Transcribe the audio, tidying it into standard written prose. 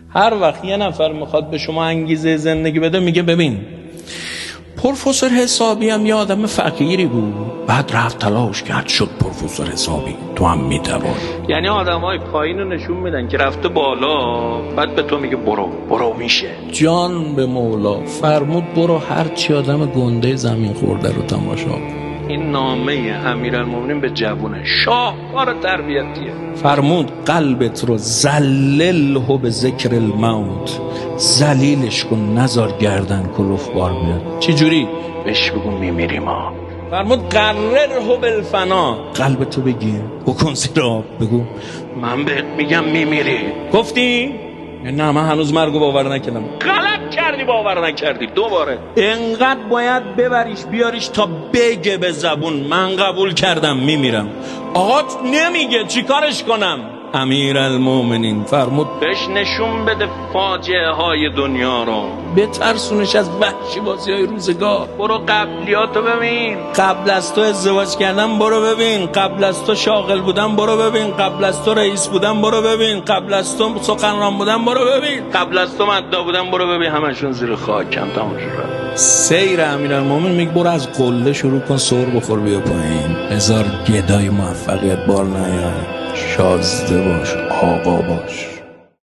هر وقت یه نفر میخواد به شما انگیزه زندگی بده میگه ببین پروفسور حسابی هم یه آدم فقیری بود، بعد رفت تلاش کرد شد پروفسور حسابی، تو هم میتوان. یعنی آدمای پایین رو نشون میدن که رفته بالا، بعد به تو میگه برو میشه. جان به مولا فرمود برو هرچی آدم گنده زمین خورده رو تماشا کن. این نامه امیرالمومنین به جوونه، شاهکار تربیتیه. فرمود قلبت رو ذلله به ذکر الموت، ذلیلش کن نزار گردن کلوف بار بیاد. چی جوری؟ بهش بگو میمیری ما. فرمود قرره بالفنا، قلبتو بگیر بکن زیر آب، بگو من بهت میگم میمیری. گفتی؟ نه من هنوز مرگو باور نکردم. غلط کردی باور نکردی. دوباره انقدر باید ببریش بیاریش تا بگه به زبون من قبول کردم میمیرم. آقا نمیگه چیکارش کنم؟ امیرالمومنین فرمود بهش نشون بده فاجعه های دنیا رو، بترسونش از وحشی بازی های روزگار. برو قبلیاتو ببین، قبل از تو ازدواج کردم برو ببین، قبل از تو شاغل بودم برو ببین، قبل از تو رئیس بودم برو ببین، قبل از تو سخنران بودم برو ببین، قبل از تو مدعا بودم برو ببین، همشون زیر خاکم تمام شد. سیر امیرالمومنین میگه برو از قله شروع کن، سر بخور بیا پایین، هزار گدای موفقیت بار نیای، شازده باش آقا باش.